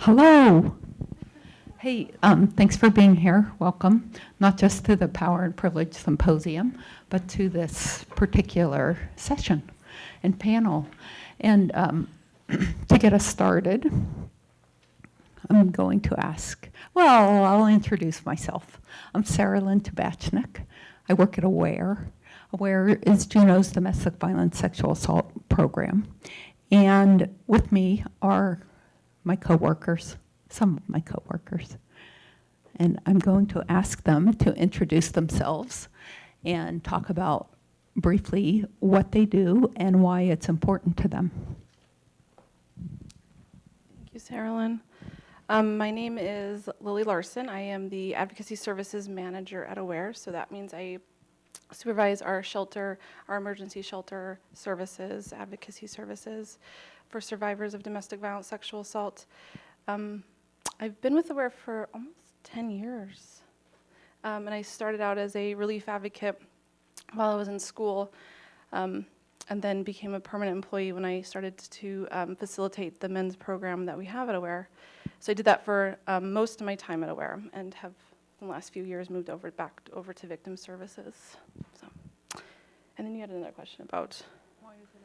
Hello. Hey, thanks for being here. Welcome, not just to the Power and Privilege Symposium, but to this particular session and panel. And to get us started, I'm going to ask, well, I'll introduce myself. I'm Sarah Lynn Tabachnik. I work at AWARE. AWARE is Juneau's domestic violence sexual assault program. And with me are my coworkers, some of my coworkers. And I'm going to ask them to introduce themselves and talk about briefly what they do and why it's important to them. Thank you, Sarah Lynn. My name is Lily Larson. I am the Advocacy Services Manager at AWARE, so that means I supervise our shelter, our emergency shelter services, advocacy services for survivors of domestic violence, sexual assault. I've been with AWARE for almost 10 years, and I started out as a relief advocate while I was in school, and then became a permanent employee when I started to facilitate the men's program that we have at AWARE. So I did that for most of my time at AWARE, and have in the last few years moved back over to victim services. So, and then you had another question about why is it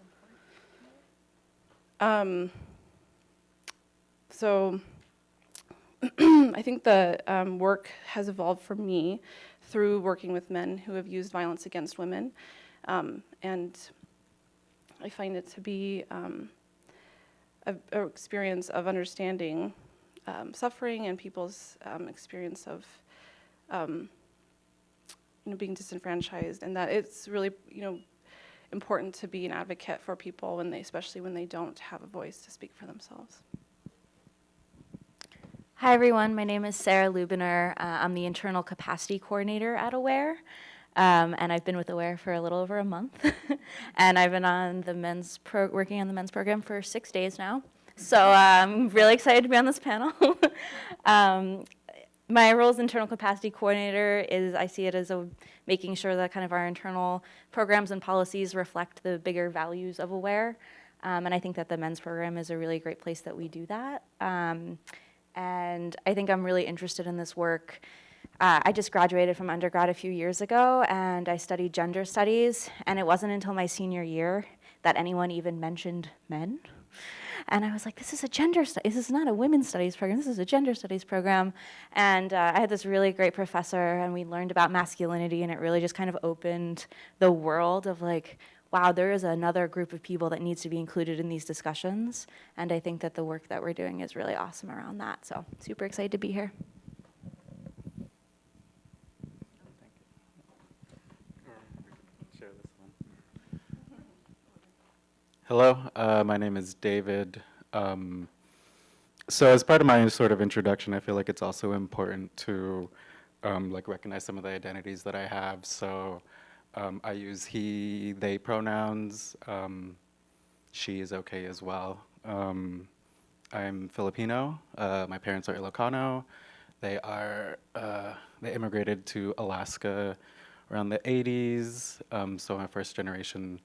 important? So I think the work has evolved for me through working with men who have used violence against women, and I find it to be an experience of understanding suffering and people's experience of being disenfranchised, and that it's really important to be an advocate for people when especially when they don't have a voice to speak for themselves. Hi everyone, my name is Sarah Lubiner. I'm the Internal Capacity Coordinator at AWARE, and I've been with AWARE for a little over a month. And I've been on the working on the men's program for 6 days now. So I'm really excited to be on this panel. My role as Internal Capacity Coordinator is, I see it as making sure that kind of our internal programs and policies reflect the bigger values of AWARE. And I think that the men's program is a really great place that we do that. And I think I'm really interested in this work. I just graduated from undergrad a few years ago, and I studied gender studies, and it wasn't until my senior year that anyone even mentioned men. And I was like, this is a gender study. This is not a women's studies program. This is a gender studies program. And I had this really great professor, and we learned about masculinity, and it really just kind of opened the world of like, wow, there is another group of people that needs to be included in these discussions. And I think that the work that we're doing is really awesome around that. So super excited to be here. Hello, my name is David. So as part of my sort of introduction, I feel like it's also important to like recognize some of the identities that I have. So I use he, they pronouns. She is okay as well. I'm Filipino. My parents are Ilocano. They immigrated to Alaska around the 80s. So I'm a first generation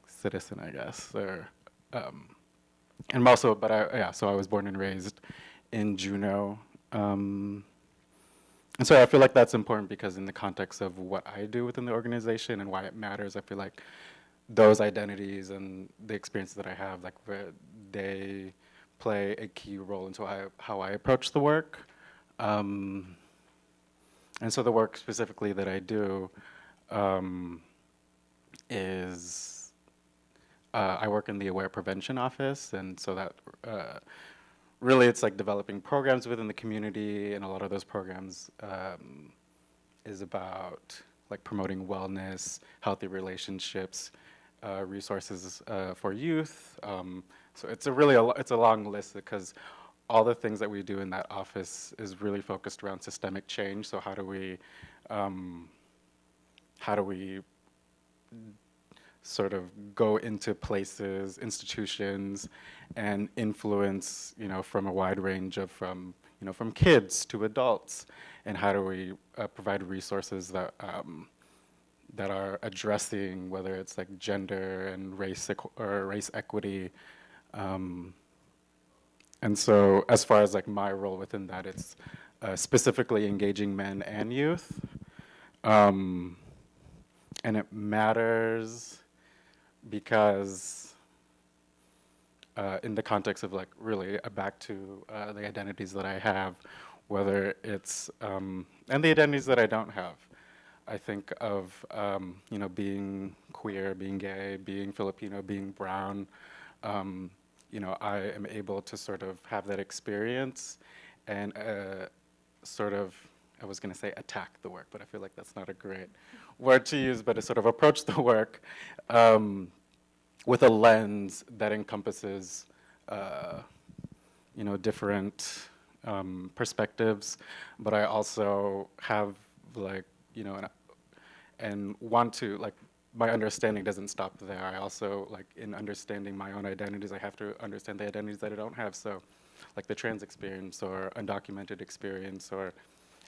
citizen, I guess. Or, and I'm also, so I was born and raised in Juneau. And so I feel like that's important because in the context of what I do within the organization and why it matters, I feel like those identities and the experiences that I have, like they play a key role into how I approach the work. And so the work specifically that I do is I work in the AWARE Prevention Office, and so that really it's like developing programs within the community, and a lot of those programs is about like promoting wellness, healthy relationships, resources for youth. So it's a long list because all the things that we do in that office is really focused around systemic change. So how do we sort of go into places, institutions, and influence, from a wide range of from kids to adults, and how do we provide resources that that are addressing whether it's like gender and or race equity. And so as far as like my role within that, it's specifically engaging men and youth. And it matters because in the context of like really back to the identities that I have, whether it's, and the identities that I don't have. I think of, you know, being queer, being gay, being Filipino, being brown. You know, I am able to sort of have that experience and sort of, I was going to say attack the work, but I feel like that's not a great word to use, but to sort of approach the work with a lens that encompasses, you know, different perspectives, but I also have like, you know, and want to, like, my understanding doesn't stop there. I also, like, in understanding my own identities, I have to understand the identities that I don't have. So, like the trans experience or undocumented experience or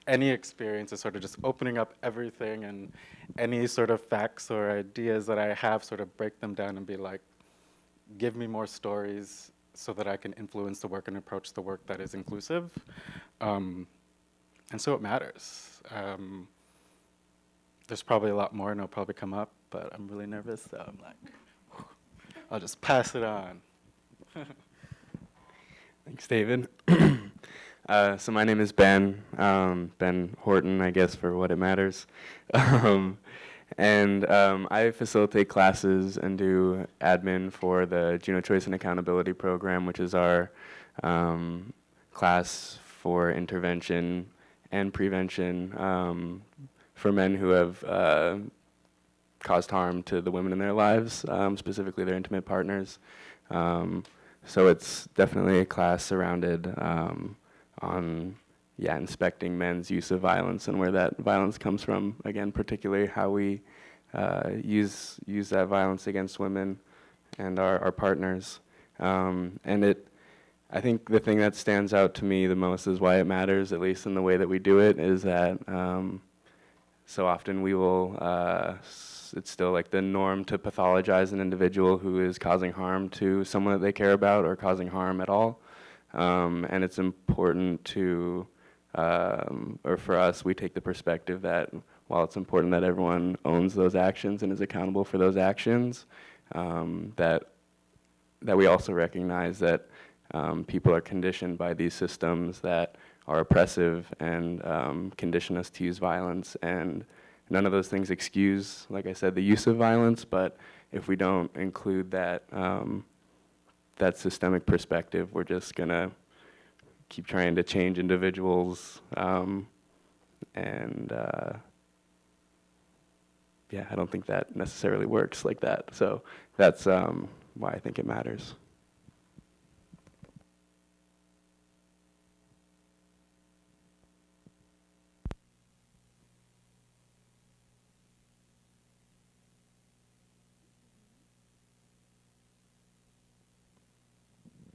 any experience is sort of just opening up everything, and any sort of facts or ideas that I have, sort of break them down and be like, give me more stories so that I can influence the work and approach the work that is inclusive. And so it matters. There's probably a lot more and it'll probably come up, but I'm really nervous, so I'm like, I'll just pass it on. Thanks, David. So my name is Ben, Ben Horton, I guess, for what it matters. And I facilitate classes and do admin for the Juno Choice and Accountability Program, which is our class for intervention and prevention for men who have caused harm to the women in their lives, specifically their intimate partners. So it's definitely a class surrounded on inspecting men's use of violence and where that violence comes from. Again, particularly how we use that violence against women and our partners. I think the thing that stands out to me the most is why it matters, at least in the way that we do it, is that so often we will, it's still like the norm to pathologize an individual who is causing harm to someone that they care about or causing harm at all. And it's important to, or for us, we take the perspective that while it's important that everyone owns those actions and is accountable for those actions, that we also recognize that people are conditioned by these systems that are oppressive and condition us to use violence, and none of those things excuse, like I said, the use of violence, but if we don't include that that systemic perspective, we're just gonna keep trying to change individuals, I don't think that necessarily works like that. So that's why I think it matters.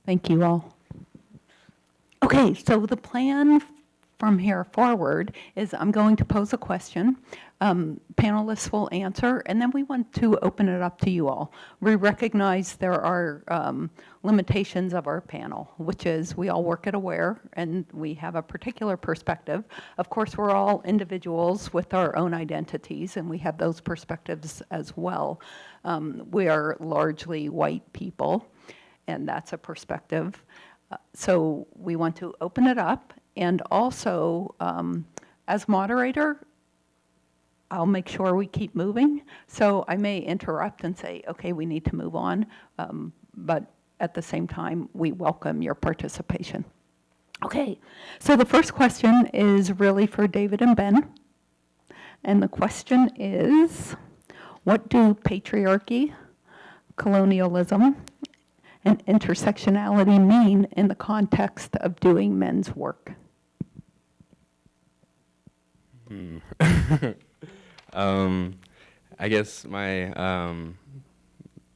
Thank you all. Okay, so the plan from here forward is I'm going to pose a question. Panelists will answer, and then we want to open it up to you all. We recognize there are limitations of our panel, which is we all work at Aware, and we have a particular perspective. Of course, we're all individuals with our own identities, and we have those perspectives as well. We are largely white people, and that's a perspective. So we want to open it up, and also, as moderator, I'll make sure we keep moving. So I may interrupt and say, okay, we need to move on, but at the same time, we welcome your participation. Okay, so the first question is really for David and Ben. And the question is, what do patriarchy, colonialism, and intersectionality mean in the context of doing men's work? I guess my,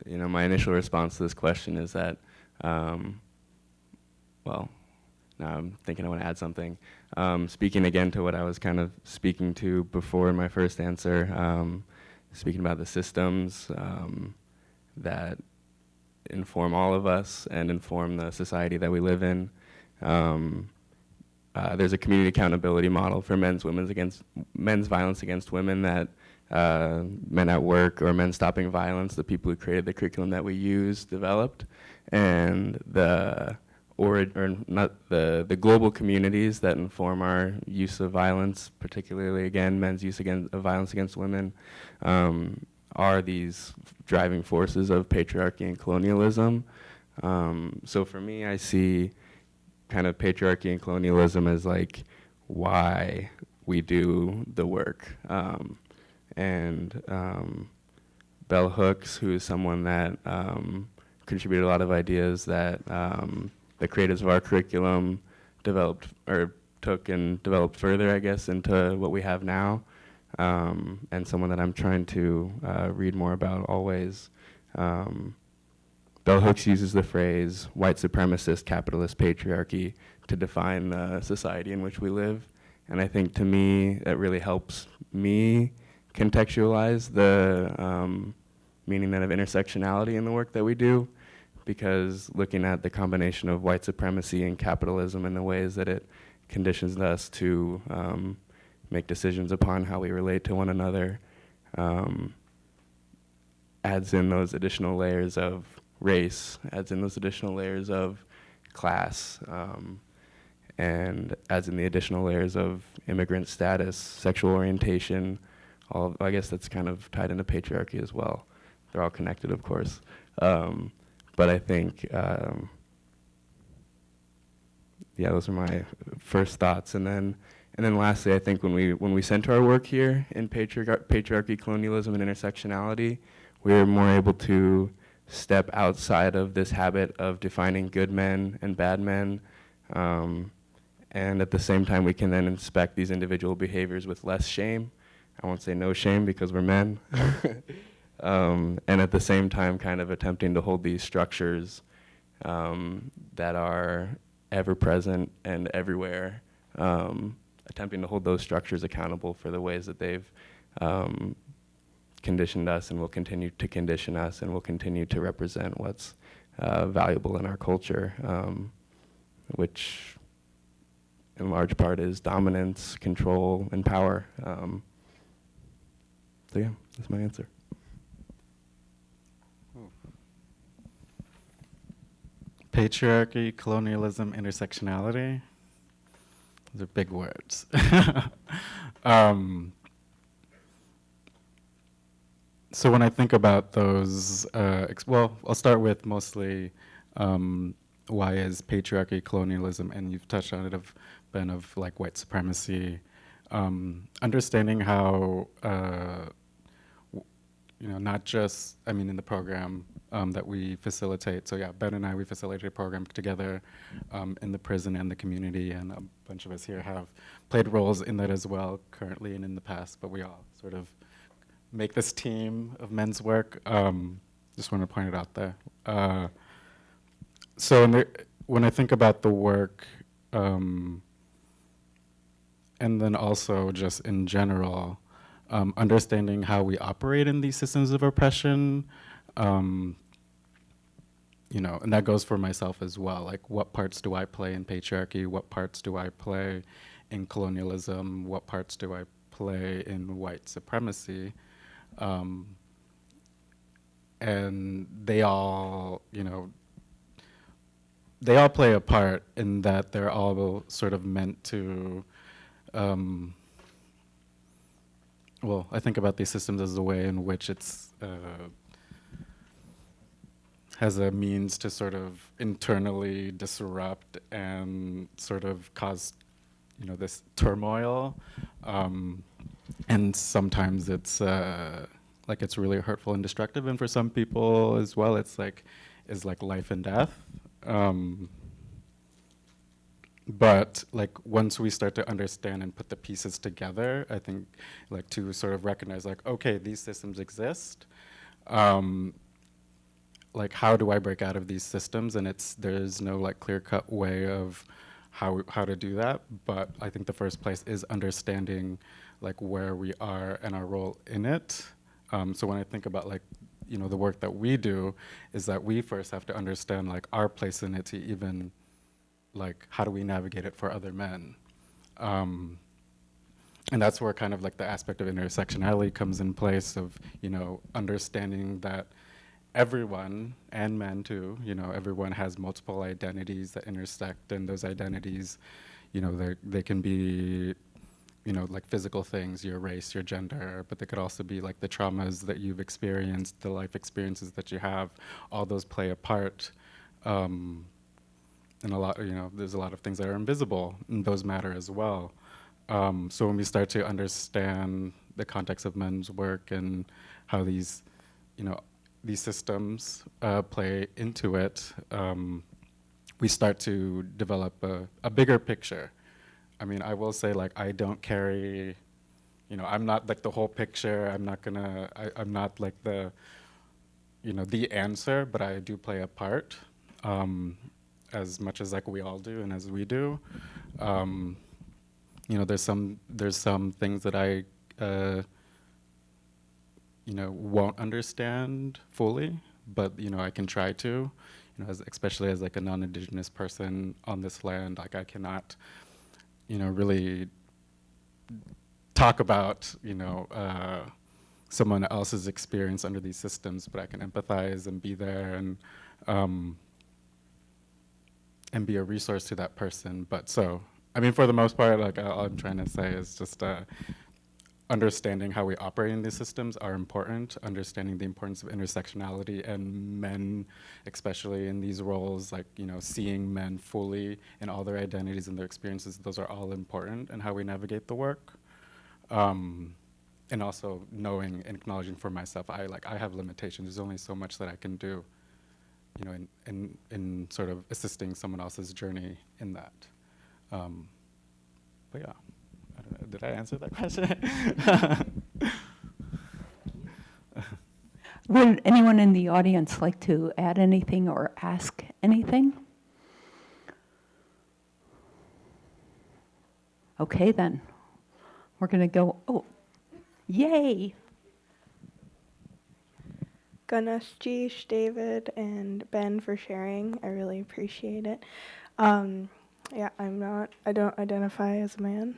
my initial response to this question is that, well, now I'm thinking I want to add something. Speaking again to what I was kind of speaking to before in my first answer, speaking about the systems that inform all of us and inform the society that we live in. There's a community accountability model for men's violence against women that Men at Work or Men Stopping Violence, the people who created the curriculum that we use, developed, and the global communities that inform our use of violence, particularly again men's use of violence against women, are these driving forces of patriarchy and colonialism. So for me, I see kind of patriarchy and colonialism as like why we do the work. Bell Hooks, who is someone that contributed a lot of ideas that the creators of our curriculum developed or took and developed further, I guess, into what we have now, and someone that I'm trying to read more about always. Bell Hooks uses the phrase white supremacist capitalist patriarchy to define the society in which we live. And I think to me, that really helps me contextualize the meaning then of intersectionality in the work that we do, because looking at the combination of white supremacy and capitalism and the ways that it conditions us to make decisions upon how we relate to one another adds in those additional layers of race, adds in those additional layers of class, and adds in the additional layers of immigrant status, sexual orientation. I guess that's kind of tied into patriarchy as well. They're all connected, of course. But I think, yeah, those are my first thoughts. And then lastly, I think when we center our work here in patriarchy, colonialism, and intersectionality, we're more able to step outside of this habit of defining good men and bad men. And at the same time, we can then inspect these individual behaviors with less shame. I won't say no shame because we're men. And at the same time, kind of attempting to hold these structures that are ever present and everywhere, attempting to hold those structures accountable for the ways that they've conditioned us and will continue to condition us and will continue to represent what's valuable in our culture, which in large part is dominance, control, and power. So yeah, that's my answer. Patriarchy, colonialism, intersectionality. Those are big words. So when I think about those, well, I'll start with mostly why is patriarchy, colonialism, and you've touched on it, Ben, of like white supremacy, understanding how, not just, in the program that we facilitate. So yeah, Ben and I, we facilitate a program together in the prison and the community, and a bunch of us here have played roles in that as well, currently and in the past, but we all sort of make this team of men's work. Just want to point it out there. So when I think about the work, and then also just in general, understanding how we operate in these systems of oppression, and that goes for myself as well. Like, what parts do I play in patriarchy? What parts do I play in colonialism? What parts do I play in white supremacy? And they all play a part in that they're all sort of meant to, well, I think about these systems as the way in which it's has a means to sort of internally disrupt and sort of cause, this turmoil. And sometimes it's it's really hurtful and destructive, and for some people as well, it's like life and death. But once we start to understand and put the pieces together, I think to sort of recognize okay, these systems exist. How do I break out of these systems? And there's no clear-cut way of how to do that. But I think the first place is understanding where we are and our role in it. So when I think about like, the work that we do, is that we first have to understand like our place in it to even like how do we navigate it for other men. And that's where kind of like the aspect of intersectionality comes in place of, understanding that everyone, and men too, everyone has multiple identities that intersect, and those identities, they can be, like physical things, your race, your gender, but they could also be like the traumas that you've experienced, the life experiences that you have, all those play a part. And a lot, there's a lot of things that are invisible, and those matter as well. So when we start to understand the context of men's work and how these, these systems play into it, we start to develop a bigger picture. I mean, I will say, like, I don't carry, I'm not like the whole picture. I'm not like the, the answer, but I do play a part, as much as like we all do and as we do. There's some things that I, won't understand fully, but I can try to, especially as like a non-Indigenous person on this land, like I cannot, really talk about, someone else's experience under these systems, but I can empathize and be there and be a resource to that person. But so, I mean, for the most part, like all I'm trying to say is just understanding how we operate in these systems are important, understanding the importance of intersectionality and men, especially in these roles, like, seeing men fully in all their identities and their experiences, those are all important in how we navigate the work. And also knowing and acknowledging for myself, I have limitations. There's only so much that I can do, in sort of assisting someone else's journey in that. But yeah, I don't know, did I answer that question? Would anyone in the audience like to add anything or ask anything? Okay, then. We're going to go, yay! Ganesh, David, and Ben for sharing. I really appreciate it. Yeah, I don't identify as a man.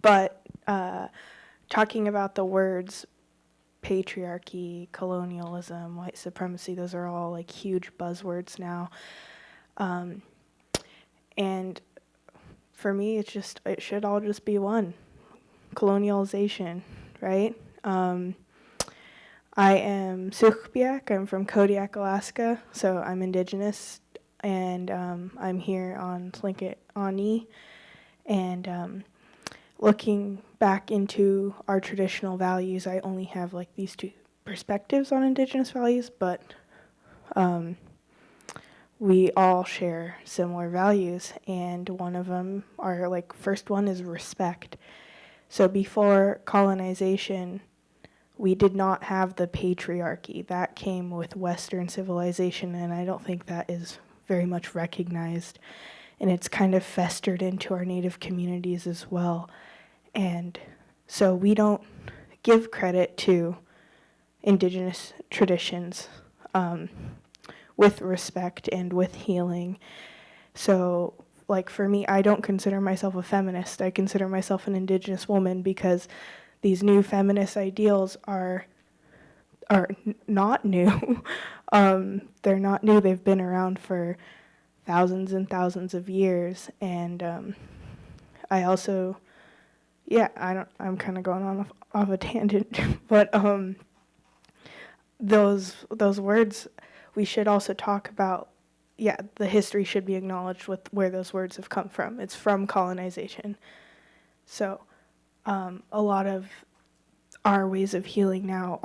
But talking about the words patriarchy, colonialism, white supremacy, those are all like huge buzzwords now. And for me, it should all just be one. Colonialization, right? I am Sugpiaq. I'm from Kodiak, Alaska, so I'm Indigenous, and I'm here on Tlingit Ani. And looking back into our traditional values, I only have like these two perspectives on Indigenous values, but we all share similar values, and one of them, our like first one, is respect. So before colonization, we did not have the patriarchy. That came with Western civilization, and I don't think that is very much recognized. And it's kind of festered into our Native communities as well. And so we don't give credit to Indigenous traditions with respect and with healing. So, like for me, I don't consider myself a feminist. I consider myself an Indigenous woman because these new feminist ideals are not new. They're not new. They've been around for thousands and thousands of years. And I also, I'm kind of going on off a tangent, but those words, we should also talk about. Yeah, the history should be acknowledged with where those words have come from. It's from colonization. So a lot of our ways of healing now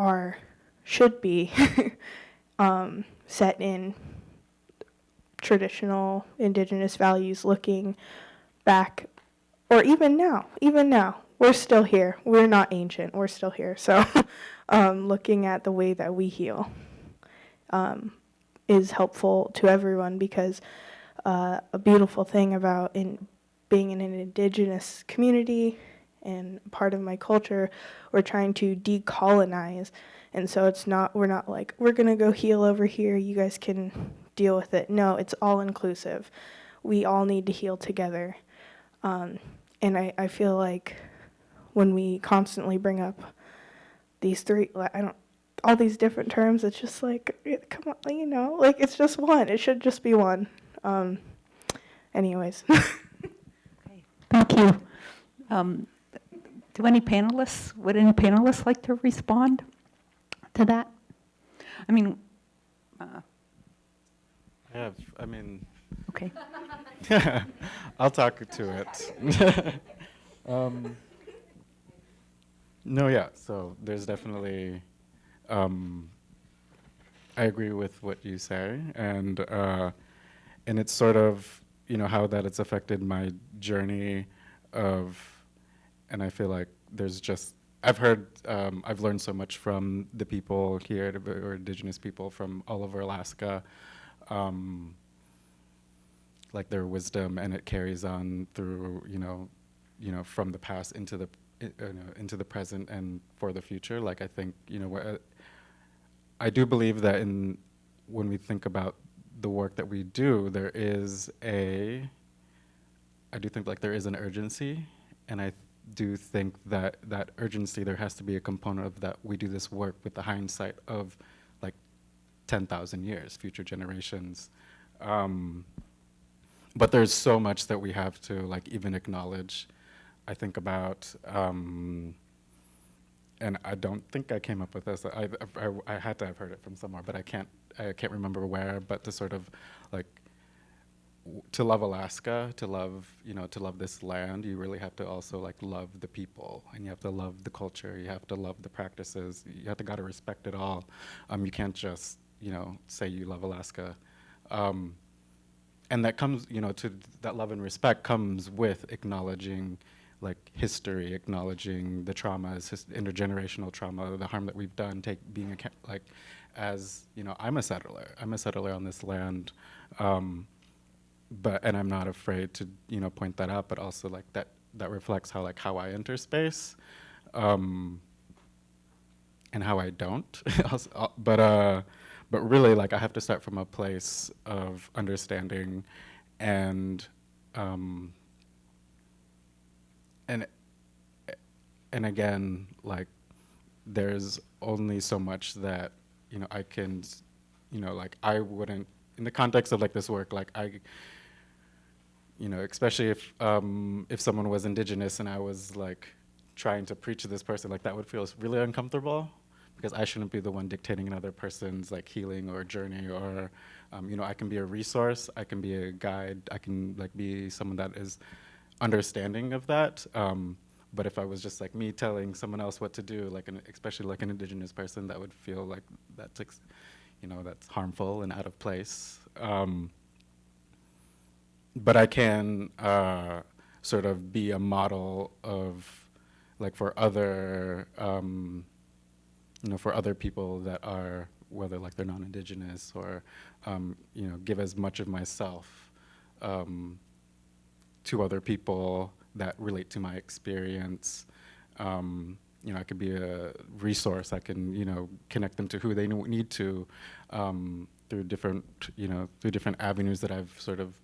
should be set in traditional Indigenous values, looking back, or even now, we're still here. We're not ancient, we're still here. So looking at the way that we heal is helpful to everyone, because a beautiful thing about being in an Indigenous community And part of my culture, we're trying to decolonize. And so we're not like, we're going to go heal over here, you guys can deal with it. No, it's all inclusive. We all need to heal together. And I feel like when we constantly bring up these all these different terms, it's just like, come on, like it's just one. It should just be one. Anyways. Okay, thank you. Would any panelists like to respond to that? I mean, okay. I'll talk to it. No, yeah, so there's definitely, I agree with what you say, and it's sort of, how that it's affected my journey and I feel like I've learned so much from the people here, or indigenous people from all over Alaska, like their wisdom, and it carries on through, from the past into the present and for the future. Like I think, I do believe that when we think about the work that we do, I do think like there is an urgency, and I do think that urgency, there has to be a component of that we do this work with the hindsight of like 10,000 years, future generations. But there's so much that we have to like even acknowledge. I think about, and I don't think I came up with this. I had to have heard it from somewhere, but I can't remember where. But to sort of like to love Alaska, to love this land, you really have to also like love the people, and you have to love the culture. You have to love the practices. You have to gotta respect it all. You can't just say you love Alaska. And that comes, to that love and respect comes with acknowledging like history, acknowledging the traumas, intergenerational trauma, the harm that we've done, I'm a settler on this land, and I'm not afraid to, point that out, but also like that reflects how I enter space, and how I don't, but really, like, I have to start from a place of understanding, and again, like, there's only so much that I can, like, I wouldn't, in the context of like this work, like especially if someone was indigenous and I was like trying to preach to this person, like that would feel really uncomfortable, because I shouldn't be the one dictating another person's like healing or journey, or I can be a resource, I can be a guide, I can like be someone that is understanding of that. But if I was just like me telling someone else what to do, like especially like an indigenous person, that would feel like that's harmful and out of place. But I can sort of be a model of like for other for other people that are, whether like they're non-indigenous, or give as much of myself to other people that relate to my experience. I could be a resource. I can connect them to who they need to, through different avenues that I've sort of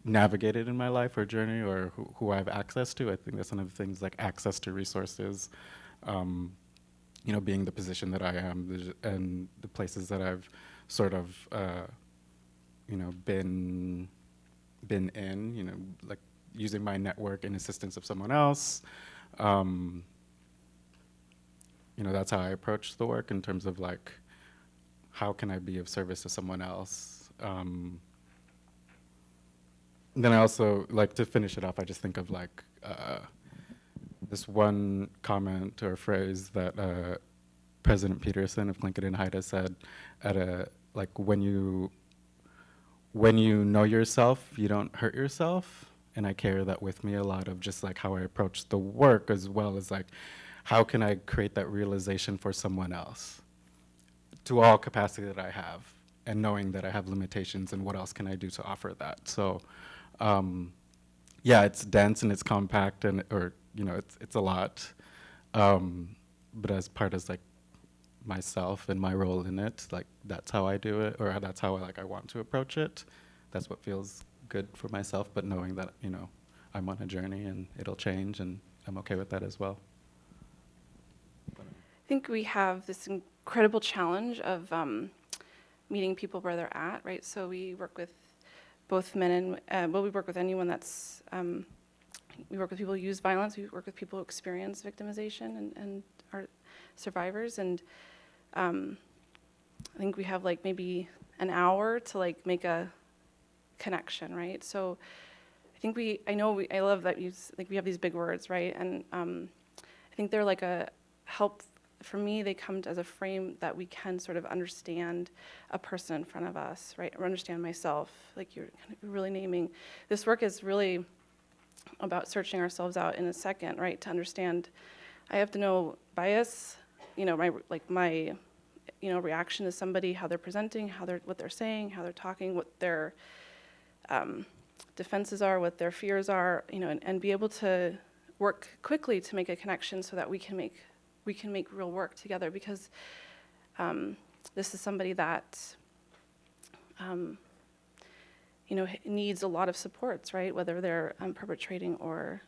navigated in my life or journey, or who I have access to. I think that's one of the things, like access to resources, being the position that I am, and the places that I've sort of, been in, like using my network in assistance of someone else. That's how I approach the work, in terms of like, how can I be of service to someone else? Then I also, like, to finish it off, I just think of like this one comment or phrase that President Peterson of Tlingit and Haida said like, when you know yourself, you don't hurt yourself. And I carry that with me a lot, of just like how I approach the work, as well as like, how can I create that realization for someone else, to all capacity that I have, and knowing that I have limitations, and what else can I do to offer that. So yeah, it's dense and it's compact and, or, you know, it's a lot. But as part as like myself and my role in it, like that's how I do it, or that's how I want to approach it. That's what feels good for myself, but knowing that, you know, I'm on a journey and it'll change and I'm okay with that as well. I think we have this incredible challenge of meeting people where they're at, right? So we work with both men and, well, we work with anyone that's, we work with people who use violence, we work with people who experience victimization and are survivors. And I think we have like maybe an hour to like make a connection, right? So I think I love that we have these big words, right? And I think they're like a help. For me, they come as a frame that we can sort of understand a person in front of us, right? Or understand myself, like you're kind of really naming. This work is really about searching ourselves out in a second, right? To understand, I have to know bias, you know, my reaction to somebody, how they're presenting, what they're saying, how they're talking, what their defenses are, what their fears are, you know, and be able to work quickly to make a connection so that we can make real work together, because this is somebody that needs a lot of supports, right? Whether they're perpetrating or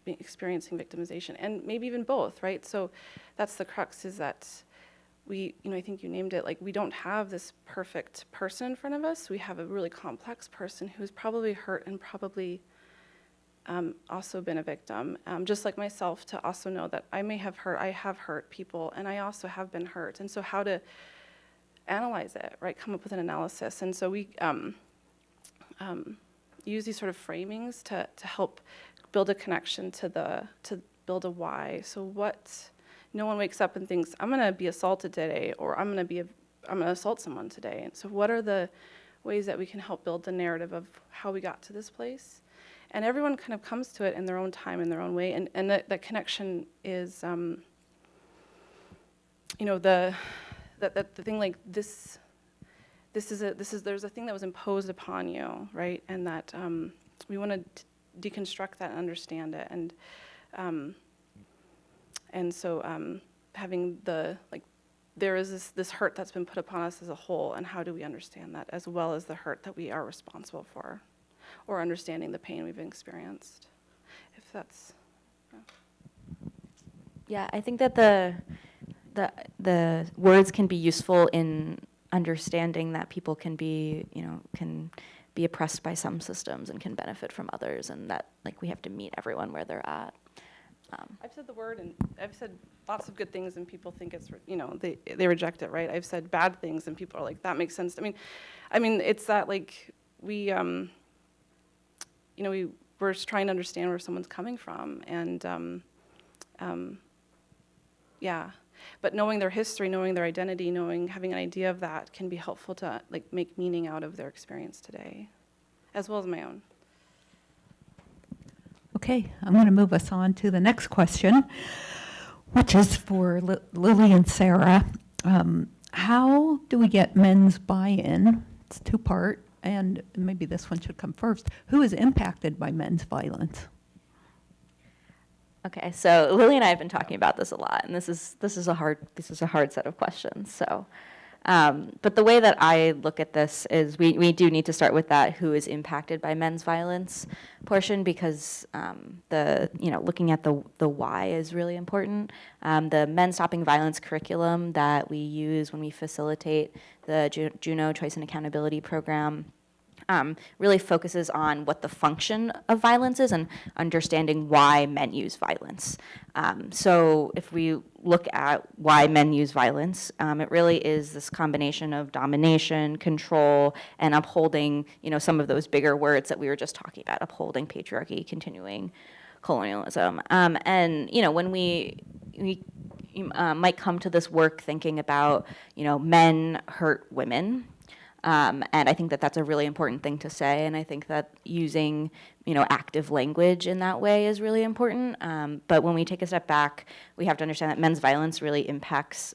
experiencing victimization, and maybe even both, right? So that's the crux, is that I think you named it, like we don't have this perfect person in front of us. We have a really complex person who's probably hurt and probably also been a victim, just like myself, to also know that I have hurt people, and I also have been hurt. And so how to analyze it, right? Come up with an analysis. And so we use these sort of framings to help build a connection to build a why. So no one wakes up and thinks, I'm going to be assaulted today, or I'm going to assault someone today. And so what are the ways that we can help build the narrative of how we got to this place? And everyone kind of comes to it in their own time, in their own way. And that connection is, the thing like this. There's a thing that was imposed upon you, right? And that we want to deconstruct that and understand it. And so having there is this hurt that's been put upon us as a whole, and how do we understand that, as well as the hurt that we are responsible for, or understanding the pain we've experienced, if that's. Yeah, I think that the words can be useful in understanding that people can be oppressed by some systems and can benefit from others, and that like we have to meet everyone where they're at. I've said the word, and I've said lots of good things, and people think it's, they reject it, right? I've said bad things, and people are like, that makes sense. I mean, it's that like we're just trying to understand where someone's coming from, and yeah. But knowing their history, knowing their identity, having an idea of that can be helpful to like make meaning out of their experience today, as well as my own. Okay, I'm going to move us on to the next question, which is for Lily and Sarah. How do we get men's buy-in? It's two-part, and maybe this one should come first. Who is impacted by men's violence? Okay, so Lily and I have been talking about this a lot, and this is a hard set of questions. So, but the way that I look at this is we do need to start with that who is impacted by men's violence portion, because looking at the why is really important. The Men Stopping Violence curriculum that we use when we facilitate the Juno Choice and Accountability Program really focuses on what the function of violence is and understanding why men use violence. So if we look at why men use violence, it really is this combination of domination, control, and upholding, some of those bigger words that we were just talking about, upholding patriarchy, continuing colonialism. And, when we might come to this work thinking about, men hurt women, and I think that that's a really important thing to say, and I think that using, active language in that way is really important. But when we take a step back, we have to understand that men's violence really impacts,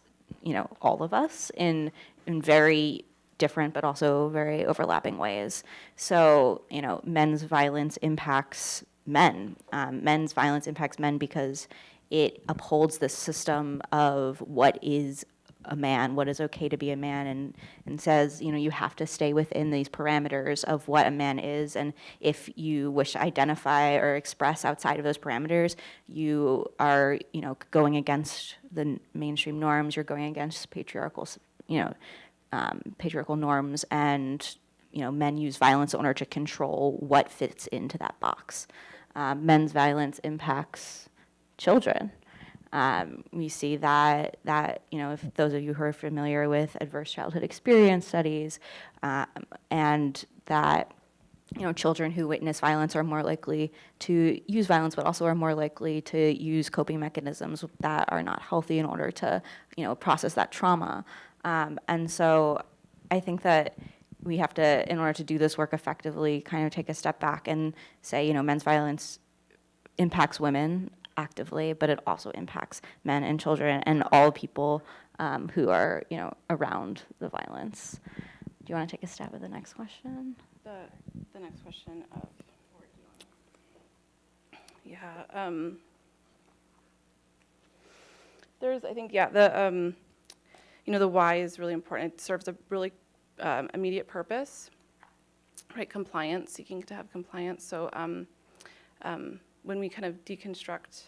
all of us in very different but also very overlapping ways. So, men's violence impacts men. Men's violence impacts men because it upholds the system of what is a man, what is okay to be a man, and says, you know, you have to stay within these parameters of what a man is, and if you wish to identify or express outside of those parameters, you are, you know, going against the mainstream norms, you're going against patriarchal, you know, patriarchal norms, and, you know, men use violence in order to control what fits into that box. Men's violence impacts children. We see that, you know, if those of you who are familiar with adverse childhood experience studies, and that, you know, children who witness violence are more likely to use violence, but also are more likely to use coping mechanisms that are not healthy in order to, you know, process that trauma. And so I think that we have to, in order to do this work effectively, kind of take a step back and say, you know, men's violence impacts women actively, but it also impacts men and children and all people who are, you know, around the violence. Do you want to take a stab at the next question? The next question of, yeah, there's, I think, yeah, the, you know, the why is really important. It serves a really immediate purpose, right? Compliance, seeking to have compliance. So when we kind of deconstruct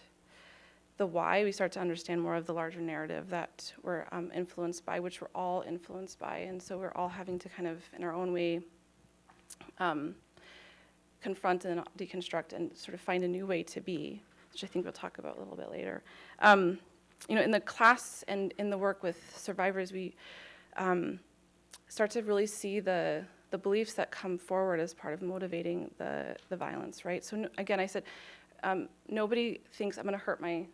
the why, we start to understand more of the larger narrative that we're influenced by, which we're all influenced by. And so we're all having to kind of, in our own way, confront and deconstruct and sort of find a new way to be, which I think we'll talk about a little bit later. You know, in the class and in the work with survivors, we start to really see the beliefs that come forward as part of motivating the violence, right? So again, I said, nobody thinks I'm going to hurt my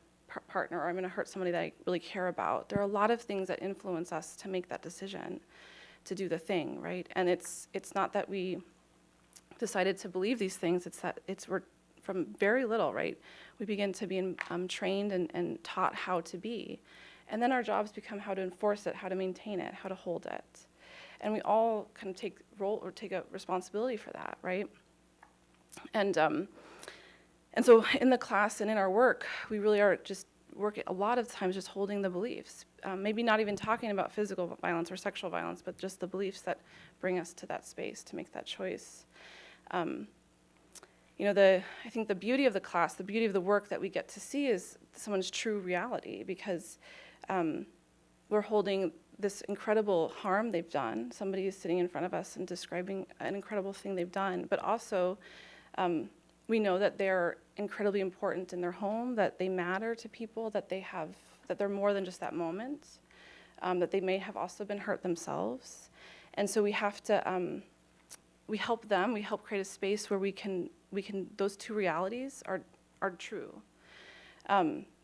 partner or I'm going to hurt somebody that I really care about. There are a lot of things that influence us to make that decision, to do the thing, right? And it's not that we decided to believe these things, it's that we're from very little, right? We begin to be trained and taught how to be. And then our jobs become how to enforce it, how to maintain it, how to hold it. And we all kind of take a responsibility for that, right? And so in the class and in our work, we really are just working a lot of times just holding the beliefs. Maybe not even talking about physical violence or sexual violence, but just the beliefs that bring us to that space to make that choice. You know, I think the beauty of the class, the beauty of the work that we get to see is someone's true reality, because we're holding this incredible harm they've done. Somebody is sitting in front of us and describing an incredible thing they've done, but also we know that they're incredibly important in their home, that they matter to people, that they're more than just that moment, that they may have also been hurt themselves. And so we have to, we help them, we help create a space where we can, those two realities are true.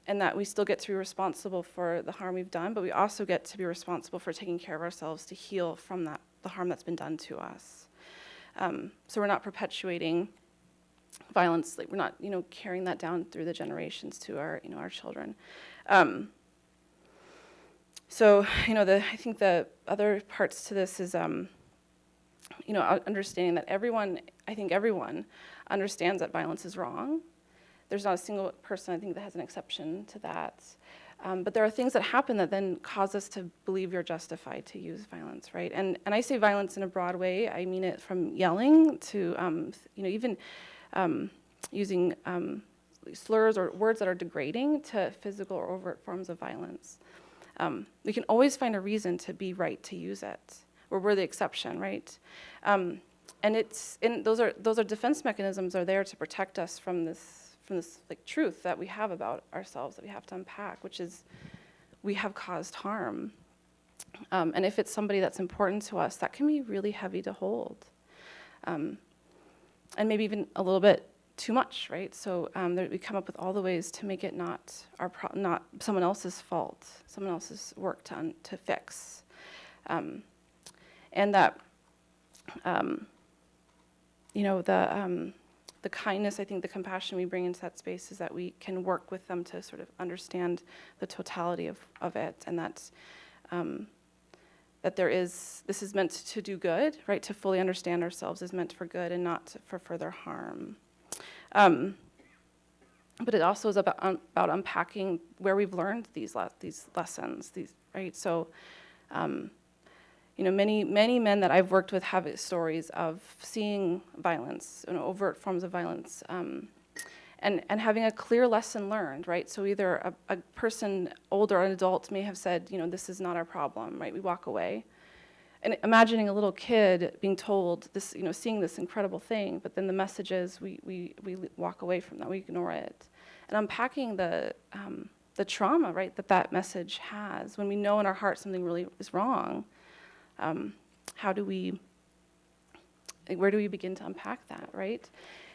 And that we still get to be responsible for the harm we've done, but we also get to be responsible for taking care of ourselves to heal from the harm that's been done to us. So we're not perpetuating violence, like we're not, you know, carrying that down through the generations to our, you know, our children. So, you know, I think the other parts to this is, you know, understanding that everyone understands that violence is wrong. There's not a single person, I think, that has an exception to that. But there are things that happen that then cause us to believe you're justified to use violence, right? And I say violence in a broad way. I mean it from yelling to, you know, even using slurs or words that are degrading to physical or overt forms of violence. We can always find a reason to be right to use it, or we're the exception, right? And those are defense mechanisms are there to protect us from this like truth that we have about ourselves that we have to unpack, which is we have caused harm. And if it's somebody that's important to us, that can be really heavy to hold. And maybe even a little bit too much, right? So we come up with all the ways to make it not someone else's fault, someone else's work to fix. And that, you know, the kindness, I think the compassion we bring into that space is that we can work with them to sort of understand the totality of it, and that this is meant to do good, right? To fully understand ourselves is meant for good and not for further harm. but it also is about unpacking where we've learned these lessons, right? So, many men that I've worked with have stories of seeing violence, overt forms of violence, and having a clear lesson learned, right? So either a person, older, an adult, may have said, this is not our problem, right? We walk away. And imagining a little kid being told this, seeing this incredible thing, but then the message is we walk away from that, we ignore it. And unpacking the trauma, right, that message has. When we know in our heart something really is wrong, where do we begin to unpack that, right?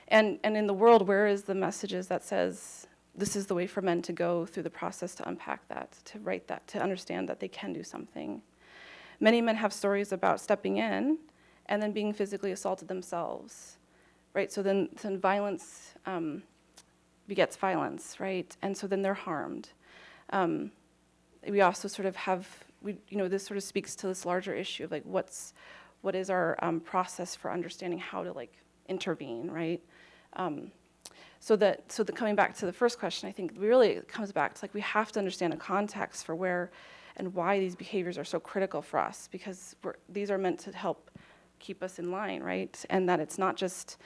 And in the world, where is the messages that says this is the way for men to go through the process to unpack that, to write that, to understand that they can do something? Many men have stories about stepping in and then being physically assaulted themselves, right? So then violence begets violence, right? And so then they're harmed. We also sort of have, this sort of speaks to this larger issue of like what is our process for understanding how to like intervene, right? So coming back to the first question, I think really it comes back to like we have to understand the context for where and why these behaviors are so critical for us, because these are meant to help keep us in line, right? And that it's not just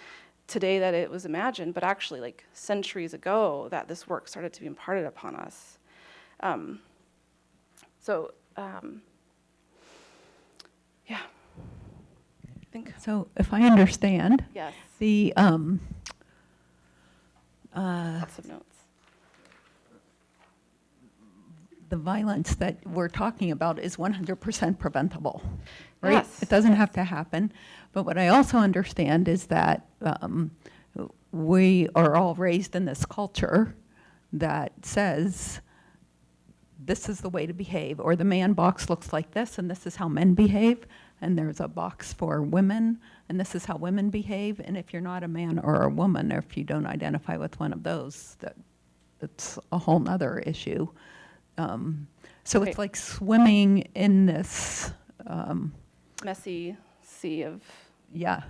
today that it was imagined, but actually like centuries ago that this work started to be imparted upon us. Yeah, I think. So if I understand, Yes. the Lots of notes. the violence that we're talking about is 100% preventable, right? Yes, It doesn't yes. have to happen. But what I also understand is that we are all raised in this culture that says this is the way to behave, or the man box looks like this, and this is how men behave, and there's a box for women, and this is how women behave, and if you're not a man or a woman, or if you don't identify with one of those, that's a whole nother issue. So Right. it's like swimming in this, Messy sea of, yeah,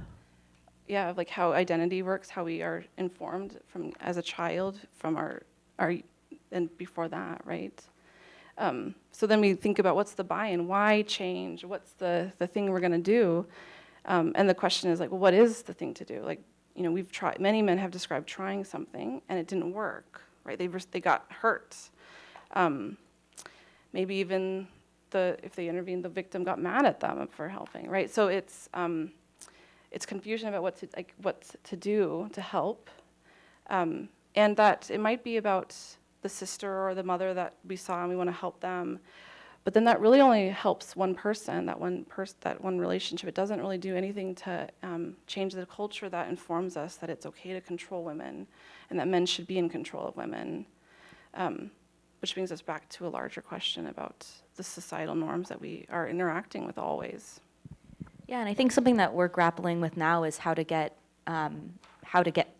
of like how identity works, how we are informed from as a child, from our and before that, right? So then we think about what's the buy-in, why change, what's the thing we're going to do, and the question is like, well, what is the thing to do? Like, we've tried. Many men have described trying something and it didn't work, right? They got hurt. Maybe even if they intervened, the victim got mad at them for helping, right? So it's confusion about what to do to help, and that it might be about the sister or the mother that we saw and we want to help them, but then that really only helps one person, that one relationship. It doesn't really do anything to change the culture that informs us that it's okay to control women and that men should be in control of women. Which brings us back to a larger question about the societal norms that we are interacting with always. Yeah, and I think something that we're grappling with now is how to get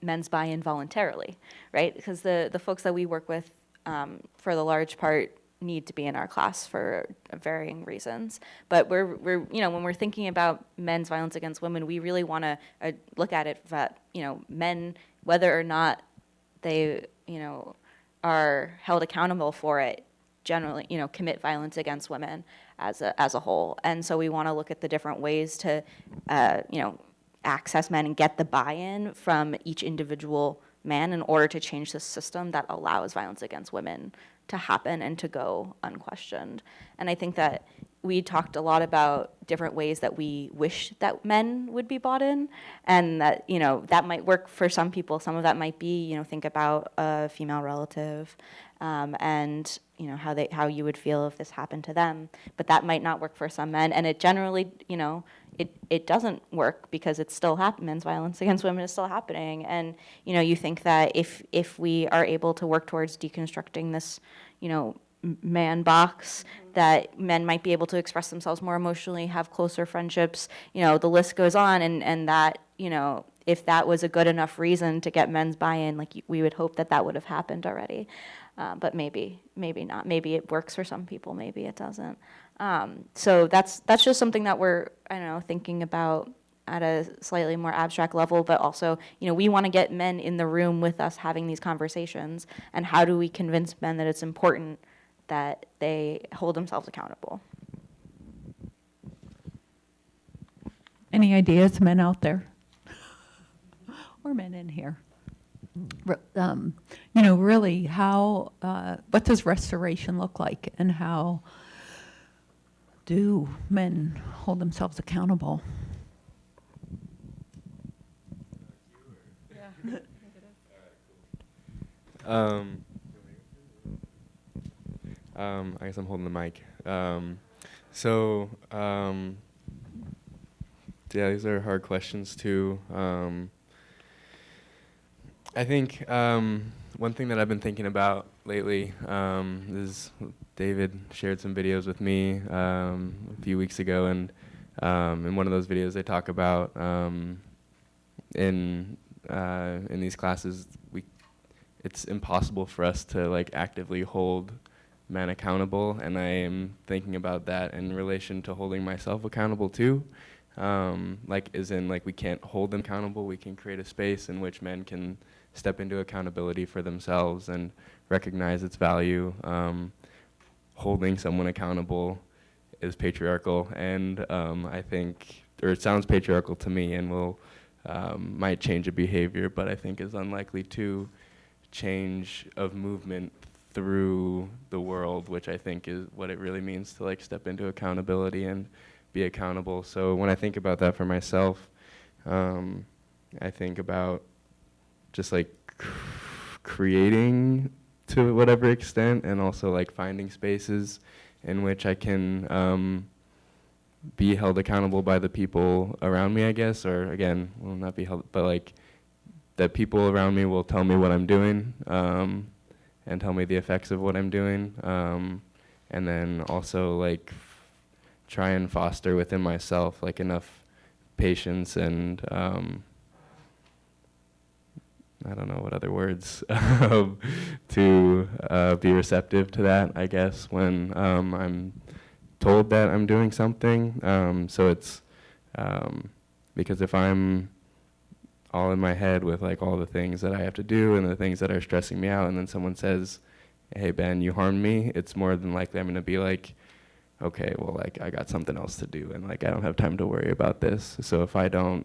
men's buy-in voluntarily, right? Because the folks that we work with, for the large part, need to be in our class for varying reasons. But we're when we're thinking about men's violence against women, we really want to look at it that men, whether or not they are held accountable for it, generally commit violence against women as a whole. And so we want to look at the different ways to access men and get the buy-in from each individual man in order to change the system that allows violence against women to happen and to go unquestioned. And I think that we talked a lot about different ways that we wish that men would be bought in, and that that might work for some people. Some of that might be think about a female relative, and how you would feel if this happened to them. But that might not work for some men, and it generally it doesn't work because it's still happening. Men's violence against women is still happening, and you think that if we are able to work towards deconstructing this man box, that men might be able to express themselves more emotionally, have closer friendships, the list goes on, and that if that was a good enough reason to get men's buy-in, like we would hope that would have happened already. But maybe not. Maybe it works for some people, maybe it doesn't. So that's just something that we're thinking about at a slightly more abstract level, but also, we want to get men in the room with us having these conversations, and how do we convince men that it's important that they hold themselves accountable? Any ideas, men out there? Or men in here? Really, how, what does restoration look like, and how do men hold themselves accountable? I guess I'm holding the mic. Yeah, these are hard questions too. I think one thing that I've been thinking about lately is David shared some videos with me a few weeks ago, and in one of those videos they talk about in these classes it's impossible for us to like actively hold men accountable, and I am thinking about that in relation to holding myself accountable too. We can't hold them accountable. We can create a space in which men can step into accountability for themselves and recognize its value. Holding someone accountable is patriarchal, and I think, or it sounds patriarchal to me, and might change a behavior, but I think is unlikely to change of movement through the world, which I think is what it really means to like step into accountability and be accountable. So when I think about that for myself, I think about just like creating to whatever extent, and also like finding spaces in which I can be held accountable by the people around me, I guess, or again, will not be held, but like that people around me will tell me what I'm doing, and tell me the effects of what I'm doing, and then also like try and foster within myself like enough patience and I don't know what other words to be receptive to that, I guess, when I'm told that I'm doing something. So it's because if I'm all in my head with like all the things that I have to do and the things that are stressing me out, and then someone says, "Hey Ben, you harmed me," it's more than likely I'm gonna be like, okay, well, like I got something else to do, and like I don't have time to worry about this. So if I don't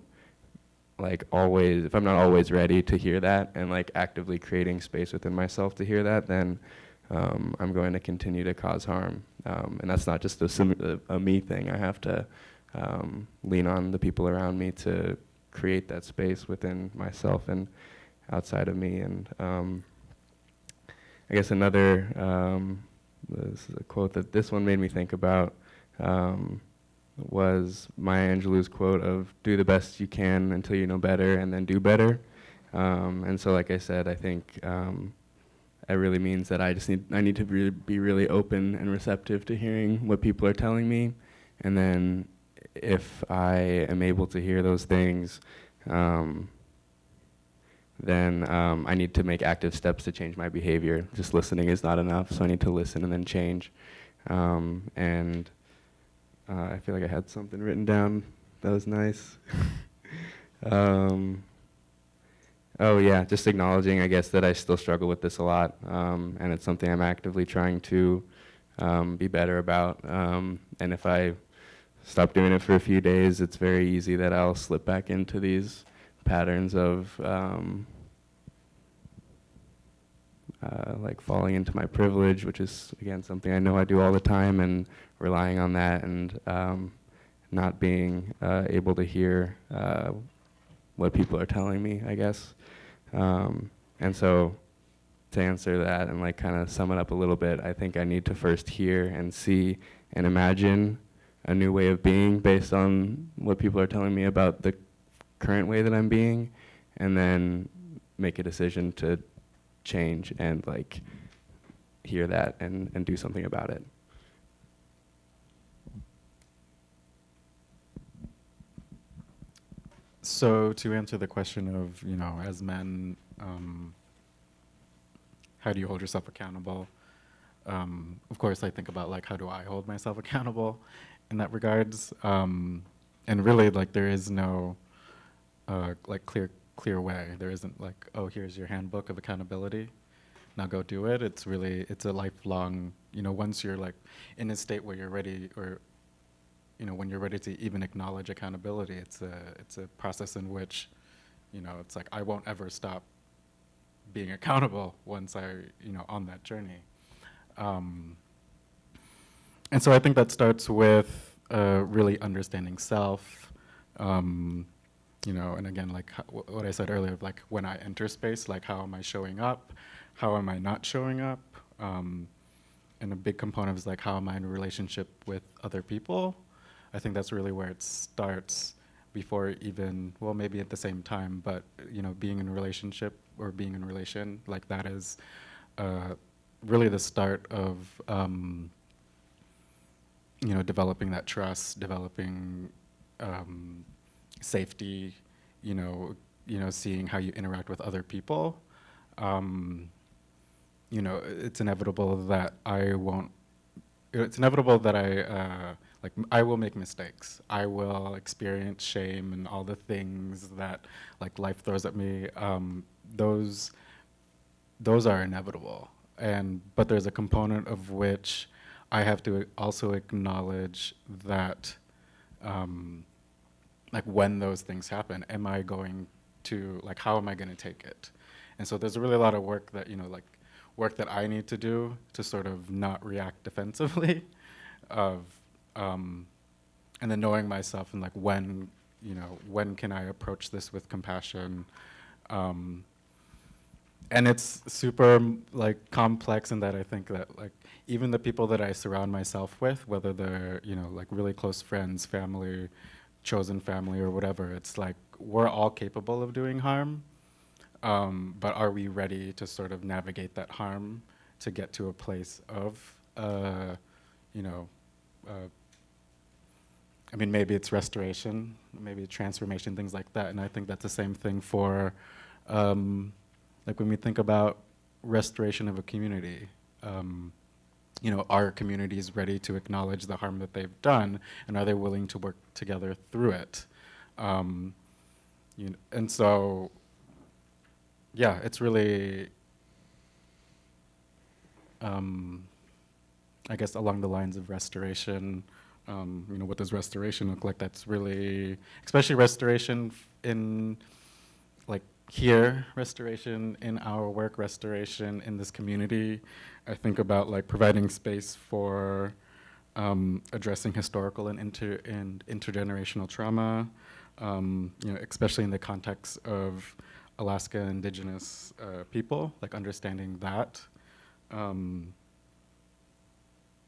if I'm not always ready to hear that and like actively creating space within myself to hear that, then I'm going to continue to cause harm. And that's not just a me thing. I have to lean on the people around me to create that space within myself and outside of me. And I guess another, this is a quote that this one made me think about, was Maya Angelou's quote of "do the best you can until you know better, and then do better." And so like I said, I think it really means that I need to be really open and receptive to hearing what people are telling me, and then if I am able to hear those things, then I need to make active steps to change my behavior. Just listening is not enough, so I need to listen and then change. And I feel like I had something written down that was nice. Oh yeah, just acknowledging, I guess, that I still struggle with this a lot, and it's something I'm actively trying to be better about. And if I stop doing it for a few days, it's very easy that I'll slip back into these patterns of like falling into my privilege, which is, again, something I know I do all the time, and relying on that, and not being able to hear what people are telling me, I guess. And so to answer that and like kind of sum it up a little bit, I think I need to first hear and see and imagine a new way of being based on what people are telling me about the current way that I'm being, and then make a decision to change and like hear that and do something about it. So to answer the question of, as men, how do you hold yourself accountable? Of course, I think about like, how do I hold myself accountable in that regards? And And really, like, there is no like clear way. There isn't like, oh, here's your handbook of accountability, now go do it. It's really, it's a lifelong, you know, once you're like in a state where you're ready, or you know, when you're ready to even acknowledge accountability, it's a process in which, you know, it's like I won't ever stop being accountable once I, you know, on that journey. And so I think that starts with really understanding self, you know, and again, like what I said earlier, of like when I enter space, like how am I showing up, how am I not showing up, and a big component is like how am I in a relationship with other people. I think that's really where it starts before even, well, maybe at the same time, but you know, being in a relationship or being in a relation, like that is really the start of you know, developing that trust, developing safety, you know, seeing how you interact with other people. You know, it's inevitable that I won't. It's inevitable that like I will make mistakes. I will experience shame and all the things that like life throws at me. Those are inevitable, but there's a component of which I have to also acknowledge that, like when those things happen, am I going to, like, how am I going to take it? And so there's really a lot of work that, you know, like work that I need to do to sort of not react defensively and then knowing myself and like when, you know, when can I approach this with compassion? And it's super like complex in that I think that like even the people that I surround myself with, whether they're, you know, like really close friends, family, chosen family or whatever, it's like we're all capable of doing harm, but are we ready to sort of navigate that harm to get to a place of, you know, I mean, maybe it's restoration, maybe transformation, things like that. And I think that's the same thing for, like when we think about restoration of a community, you know, are communities ready to acknowledge the harm that they've done, and are they willing to work together through it? You know, and so, yeah, it's really, I guess along the lines of restoration, you know, what does restoration look like? That's really, especially restoration in, like here, restoration in our work, restoration in this community. I think about like providing space for addressing historical and intergenerational trauma, you know, especially in the context of Alaska Indigenous people, like understanding that.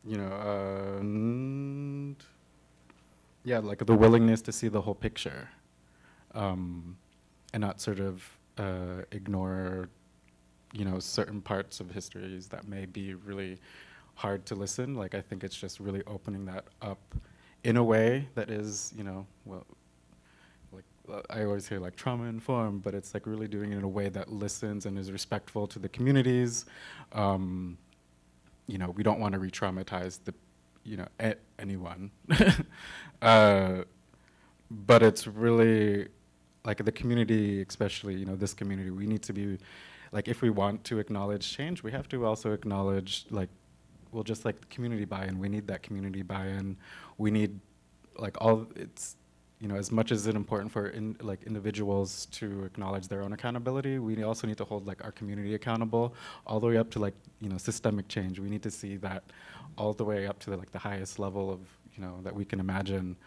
You know, and yeah, like the willingness to see the whole picture, and not sort of ignore, you know, certain parts of histories that may be really hard to listen. Like I think it's just really opening that up in a way that is, you know, well, like I always hear like trauma informed, but it's like really doing it in a way that listens and is respectful to the communities. You know, we don't want to re-traumatize the, you know, anyone. But it's really, like the community, especially, you know, this community, we need to be, like if we want to acknowledge change, we have to also acknowledge like, well, just like the community buy-in, we need that community buy-in. We need like all, it's, you know, as much as it's important for like individuals to acknowledge their own accountability, we also need to hold like our community accountable all the way up to like, you know, systemic change. We need to see that all the way up to like the highest level of, you know, that we can imagine.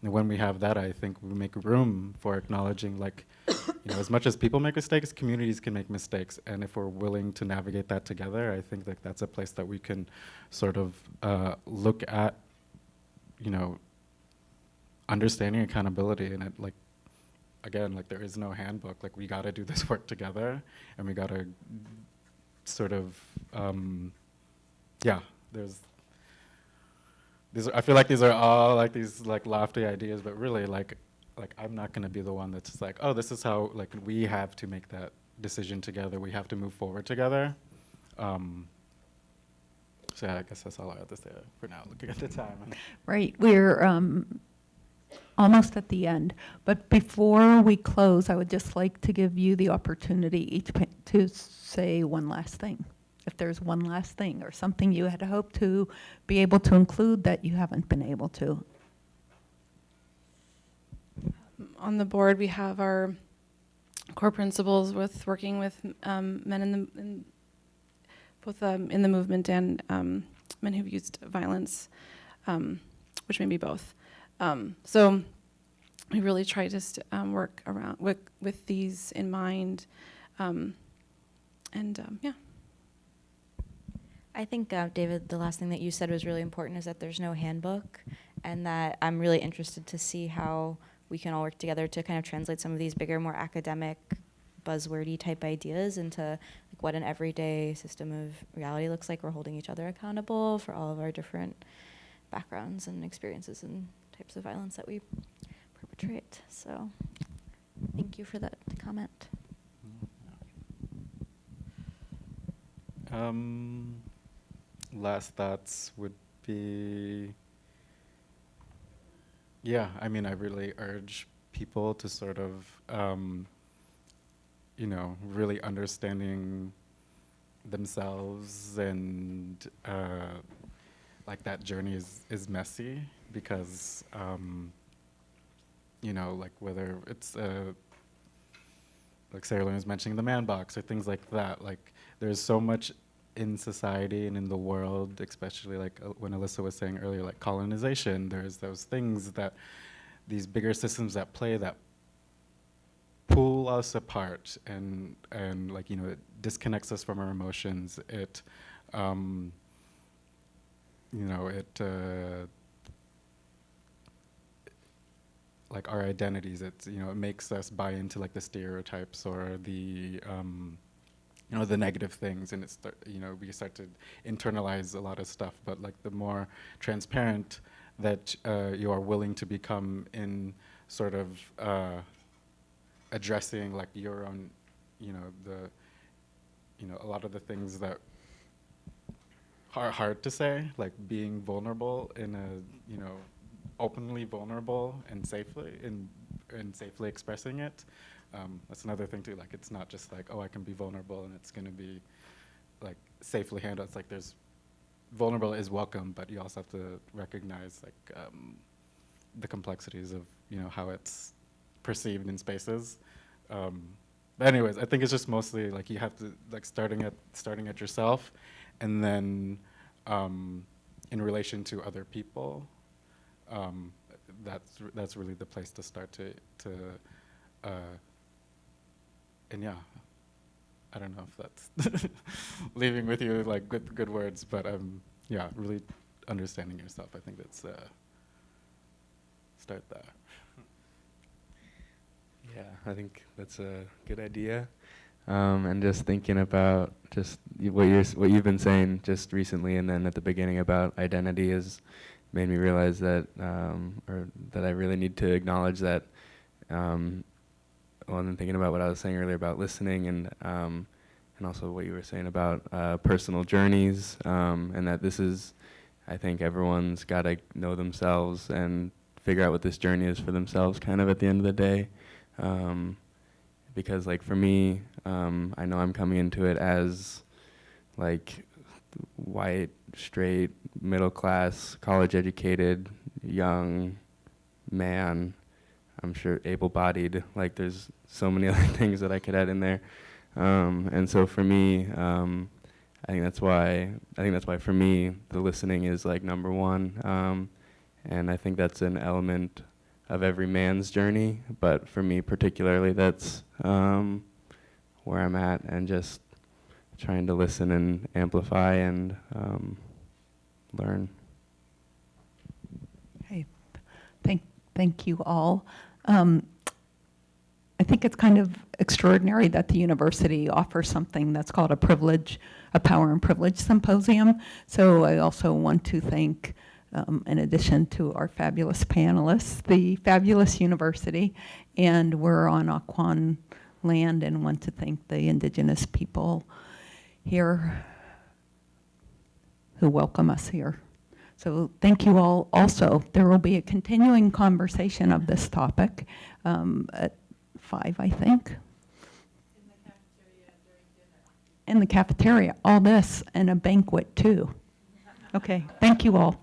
And when we have that, I think we make room for acknowledging like, you know, as much as people make mistakes, communities can make mistakes. And if we're willing to navigate that together, I think like that's a place that we can sort of look at, you know, understanding accountability. And it, like, again, like there is no handbook. Like we got to do this work together, and we got to sort of, yeah. I feel like these are all like these like lofty ideas, but really like I'm not going to be the one that's just like, oh, this is how, like we have to make that decision together. We have to move forward together. So yeah, I guess that's all I have to say for now. Looking at the time. Right. We're almost at the end. But before we close, I would just like to give you the opportunity to say one last thing. If there's one last thing or something you had hoped to be able to include that you haven't been able to. On the board, we have our core principles with working with men in the movement and men who've used violence, which may be both. So we really try to work around with these in mind, yeah. I think, David, the last thing that you said was really important, is that there's no handbook, and that I'm really interested to see how we can all work together to kind of translate some of these bigger, more academic, buzzwordy type ideas into like what an everyday system of reality looks like. We're holding each other accountable for all of our different backgrounds and experiences and types of violence that we perpetrate. So thank you for that comment. Last thoughts would be, yeah, I mean, I really urge people to sort of, you know, really understanding themselves, and like that journey is messy because, you know, like whether it's like Sarah Lynn was mentioning the man box or things like that, like there's so much in society and in the world, especially like when Alyssa was saying earlier, like colonization, there's those things that, these bigger systems at play that pull us apart and like, you know, it disconnects us from our emotions. It, you know, it, like our identities, it's, you know, it makes us buy into like the stereotypes or the, you know, the negative things, and it's, you know, we start to internalize a lot of stuff. But like the more transparent that you are willing to become in sort of addressing like your own, you know, the, you know, a lot of the things that are hard to say, like being vulnerable in a, you know, openly vulnerable and safely, and safely expressing it. That's another thing too, like it's not just like, oh, I can be vulnerable and it's gonna be like safely handled. It's like there's, vulnerable is welcome, but you also have to recognize like the complexities of, you know, how it's perceived in spaces. But anyways, I think it's just mostly like you have to, like starting at yourself, and then in relation to other people, that's really the place to start to and yeah, I don't know if that's leaving with you like good words, but yeah, really understanding yourself. I think that's start there. Yeah, I think that's a good idea. And just thinking about just what you've been saying just recently, and then at the beginning about identity, has made me realize that, or that I really need to acknowledge that. Well, and then thinking about what I was saying earlier about listening, and also what you were saying about personal journeys, and that this is, I think everyone's got to know themselves and figure out what this journey is for themselves, kind of at the end of the day. Because like for me, I know I'm coming into it as like white, straight, middle class, college educated, young man. I'm sure able-bodied, like there's so many other things that I could add in there. And so for me, I think that's why for me, the listening is like number one. And I think that's an element of every man's journey, but for me particularly, that's where I'm at, and just trying to listen and amplify and learn. Hey, thank you all. I think it's kind of extraordinary that the university offers something that's called a power and privilege symposium. So I also want to thank, in addition to our fabulous panelists, the fabulous university, and we're on Aquan land, and want to thank the indigenous people here who welcome us here. So thank you all also. There will be a continuing conversation of this topic at 5, I think. In the cafeteria, all this, and a banquet too. Okay, thank you all.